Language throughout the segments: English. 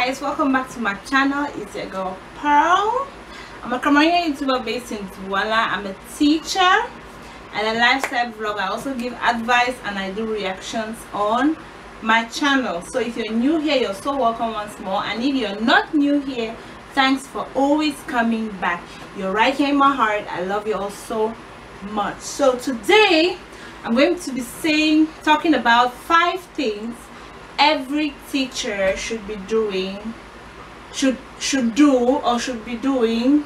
guys, welcome back to my channel. It's your girl Pearl. I'm a Cameroonian YouTuber based in Douala. I'm a teacher and a lifestyle vlogger. I also give advice and I do reactions on my channel. So if you're new here, you're so welcome once more, and if you're not new here, thanks for always coming back. You're right here in my heart. I love you all so much. So today I'm going to be talking about 5 things every teacher should be doing should be doing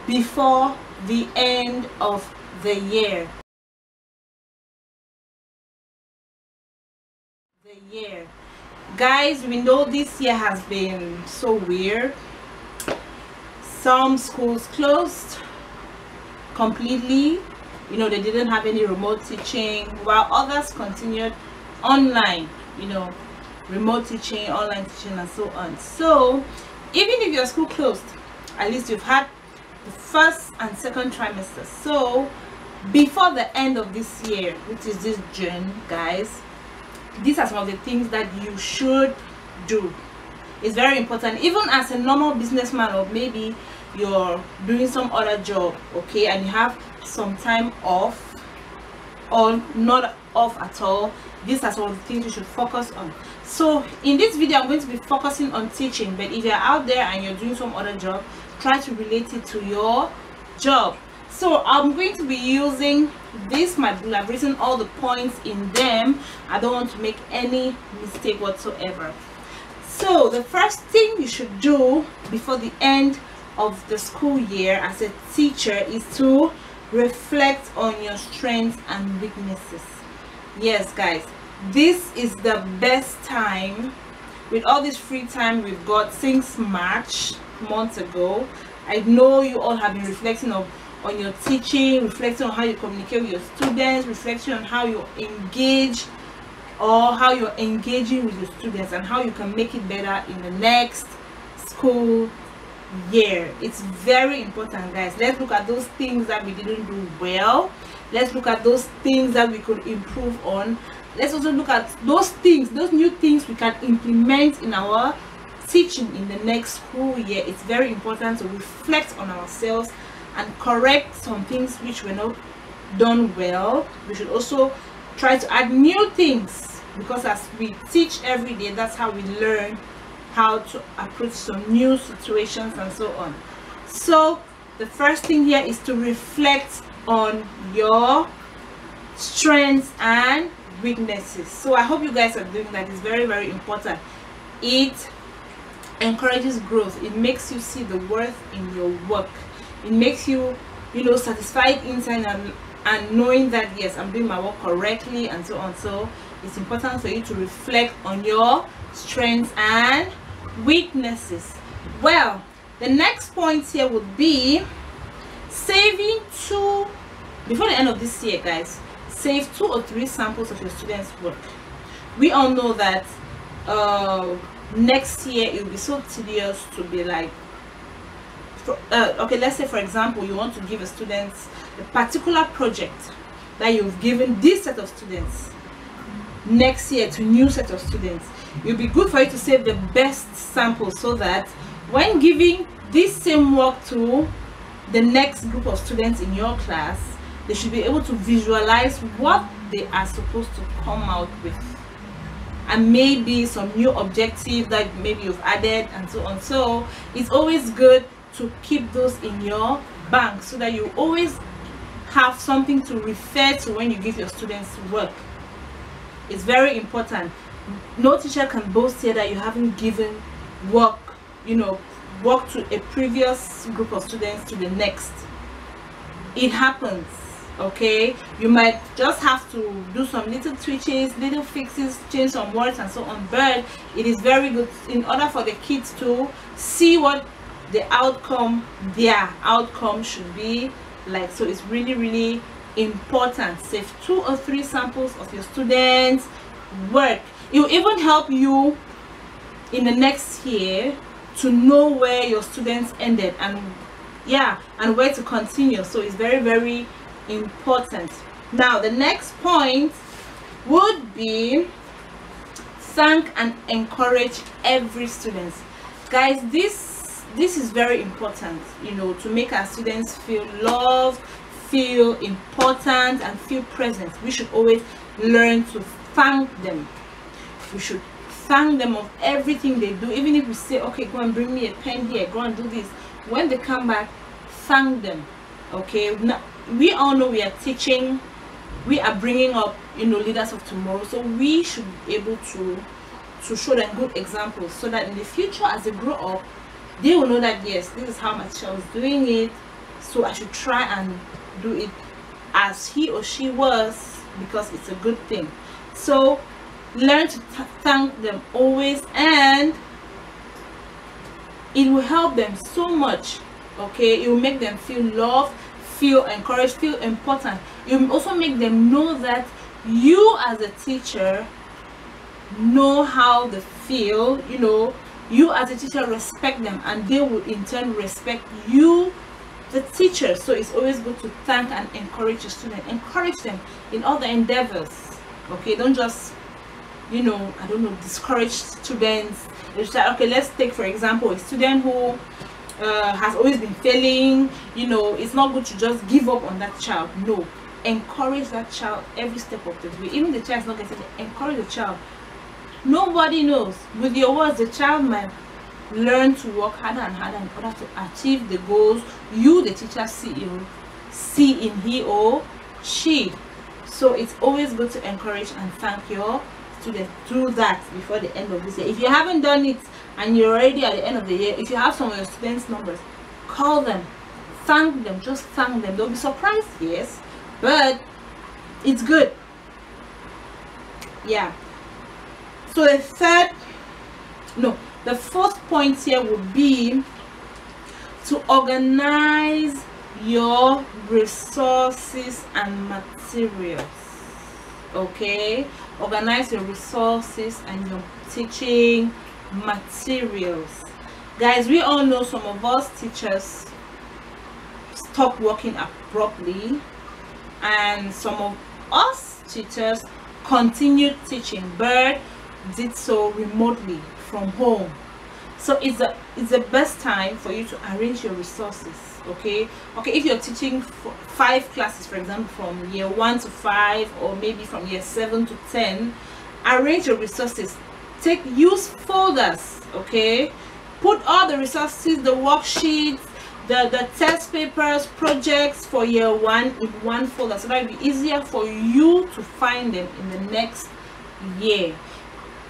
before the end of the year. Guys, we know this year has been so weird. Some schools closed completely, you know, they didn't have any remote teaching, while others continued online, you know, remote teaching, online teaching, and so on. So even if your school closed, at least you've had the first and second trimester. So before the end of this year, which is this June, guys, these are some of the things that you should do. It's very important, even as a normal businessman, or maybe you're doing some other job, okay, and you have some time off or not off at all. These are some of the things you should focus on. So in this video I'm going to be focusing on teaching, but if you're out there and you're doing some other job, try to relate it to your job. So I'm going to be using this my blue. I've written all the points in them. I don't want to make any mistake whatsoever. So the first thing you should do before the end of the school year as a teacher is to reflect on your strengths and weaknesses. Yes guys, this is the best time with all this free time we've got since March months ago. I know you all have been reflecting on your teaching, reflecting on how you communicate with your students, reflecting on how you engage or how you're engaging with your students, and how you can make it better in the next school year. It's very important, guys. Let's look at those things that we didn't do well. Let's look at those things that we could improve on. Let's also look at those things, those new things we can implement in our teaching in the next school year. It's very important to reflect on ourselves and correct some things which were not done well. We should also try to add new things, because as we teach every day, that's how we learn how to approach some new situations and so on. So the first thing here is to reflect on your strengths and weaknesses. So I hope you guys are doing that. It's very, very important. It encourages growth. It makes you see the worth in your work. It makes you, you know, satisfied inside and knowing that yes, I'm doing my work correctly and so on. So it's important for you to reflect on your strengths and weaknesses. Well, the next point here would be saving before the end of this year, guys, save 2 or 3 samples of your students' work. We all know that next year it will be so tedious to be like, okay, let's say for example you want to give a student a particular project that you've given this set of students next year to new set of students. It will be good for you to save the best samples, so that when giving this same work to the next group of students in your class, they should be able to visualize what they are supposed to come out with, and maybe some new objective that maybe you've added and so on. So it's always good to keep those in your bank, so that you always have something to refer to when you give your students work. It's very important. No teacher can boast here that you haven't given work, you know, work to a previous group of students to the next. It happens, okay? You might just have to do some little tweaks, little fixes, change some words and so on, but it is very good in order for the kids to see what the outcome, their outcome should be like. So it's really, really important. Save 2 or 3 samples of your students' work. It will even help you in the next year to know where your students ended, and yeah, and where to continue. So it's very, very important. Now the next point would be thank and encourage every student. Guys, this is very important, you know, to make our students feel loved, feel important, and feel present. We should always learn to thank them. We should thank them of everything they do. Even if we say, okay, go and bring me a pen here, go and do this, when they come back, thank them. Okay, now we all know we are teaching, we are bringing up, you know, leaders of tomorrow, so we should be able to show them good examples, so that in the future as they grow up, they will know that yes, this is how my child is doing it, so I should try and do it as he or she was, because it's a good thing. So learn to thank them always, and it will help them so much. Okay, it will make them feel loved, feel encouraged, feel important. It will also make them know that you as a teacher know how they feel. You know, you as a teacher respect them, and they will in turn respect you, the teacher. So it's always good to thank and encourage your student. Encourage them in all the endeavors. Okay, don't just, you know, I don't know, discourage students. It's like, okay, let's take for example a student who has always been failing. You know, it's not good to just give up on that child. No, encourage that child every step of the way. Even the child is not getting it, encourage the child. Nobody knows, with your words the child might learn to work harder and harder in order to achieve the goals you, the teacher, see in he or she. So it's always good to encourage and thank your students. Do that before the end of this year. If you haven't done it and you're already at the end of the year, if you have some of your students' numbers, call them, thank them, just thank them. They'll be surprised, yes, but it's good. Yeah. So the fourth point here would be to organize your resources and materials. Okay, organize your resources and your teaching materials. Guys, we all know some of us teachers stop working abruptly, and some of us teachers continued teaching but did so remotely from home. So it's the best time for you to arrange your resources. Okay, if you're teaching 5 classes, for example, from year 1 to 5, or maybe from year 7 to 10, arrange your resources. Use folders. Okay, put all the resources, the worksheets, the test papers, projects for year 1 in one folder, so that it'll be easier for you to find them in the next year.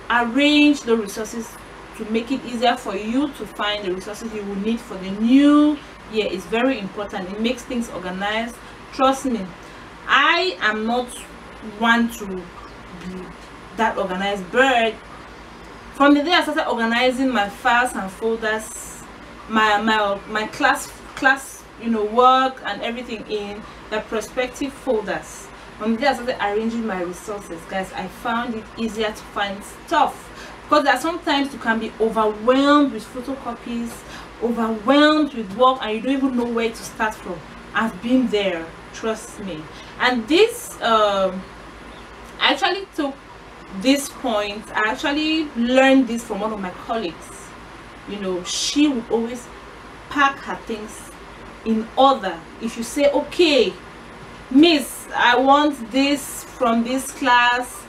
Arrange the resources to make it easier for you to find the resources you will need for the new year. Is very important. It makes things organized. Trust me, I am not one to be that organized, but from the day I started organizing my files and folders, my class you know, work and everything in the prospective folders, from the day I started arranging my resources, guys, I found it easier to find stuff. Because there are sometimes you can be overwhelmed with photocopies, overwhelmed with work, and you don't even know where to start from. I've been there, trust me. And this I actually took this point, I actually learned this from one of my colleagues. You know, she would always pack her things in order. If you say, okay, miss, I want this from this class,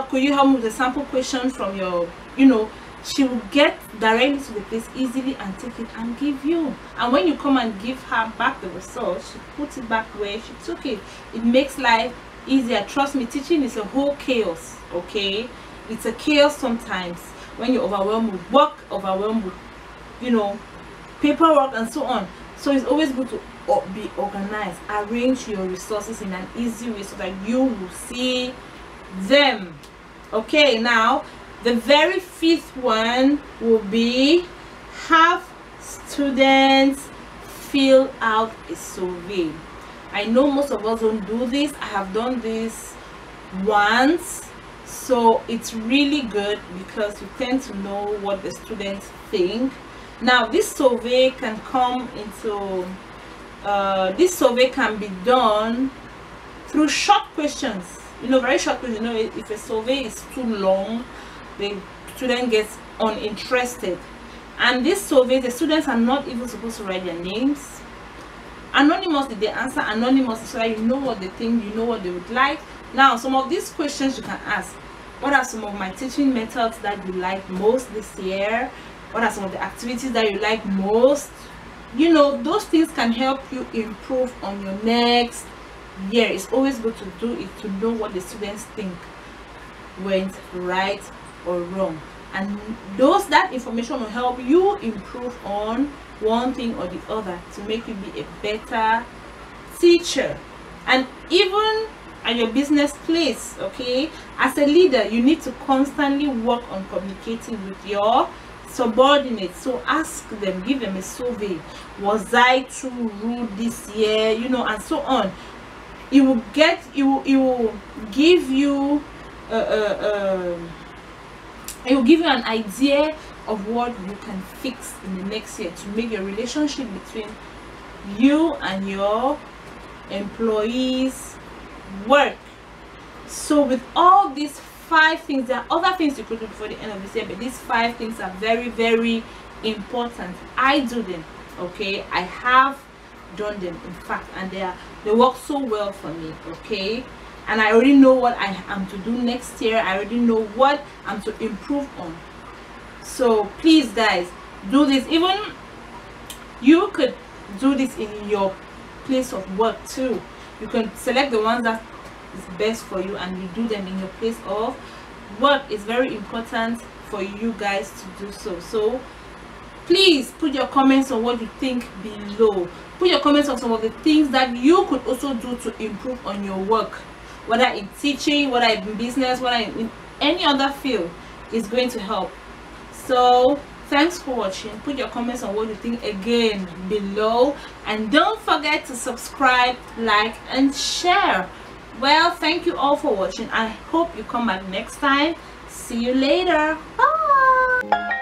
could you help me with the sample question from your, you know, she will get directly to the place easily and take it and give you. And when you come and give her back the result, she puts it back where she took it. It makes life easier. Trust me, teaching is a whole chaos. Okay, it's a chaos sometimes when you're overwhelmed with work, overwhelmed with, you know, paperwork and so on. So it's always good to be organized. Arrange your resources in an easy way so that you will see them. Okay, now the very 5th one will be have students fill out a survey. I know most of us don't do this. I have done this once, so it's really good because you tend to know what the students think. Now this survey can come into this survey can be done through short questions. You know, very short questions. You know, if a survey is too long, the student gets uninterested. And this survey, the students are not even supposed to write their names. Anonymously, they answer anonymously, so that you know what they think, you know what they would like. Now, some of these questions you can ask: what are some of my teaching methods that you like most this year? What are some of the activities that you like most? You know, those things can help you improve on your next year. It's always good to do it, to know what the students think went right or wrong, and that information will help you improve on one thing or the other to make you be a better teacher. And even at your business place, okay, as a leader, you need to constantly work on communicating with your subordinates. So ask them, give them a survey: was I too rude this year, you know, and so on. It will give you it will give you an idea of what you can fix in the next year to make your relationship between you and your employees work. So with all these 5 things, there are other things you could do before the end of this year, but these 5 things are very, very important. I do them, okay? I have done them, in fact, and they work so well for me, okay? And I already know what I am to do next year. I already know what I'm to improve on. So please, guys, do this. Even you could do this in your place of work too. You can select the ones that is best for you and you do them in your place of work. It's very important for you guys to do so. So please put your comments on what you think below. Put your comments on some of the things that you could also do to improve on your work, whether in teaching, whether in business, whether in any other field. Is going to help. So thanks for watching. Put your comments on what you think again below, and don't forget to subscribe, like, and share. Well, thank you all for watching. I hope you come back next time. See you later. Bye.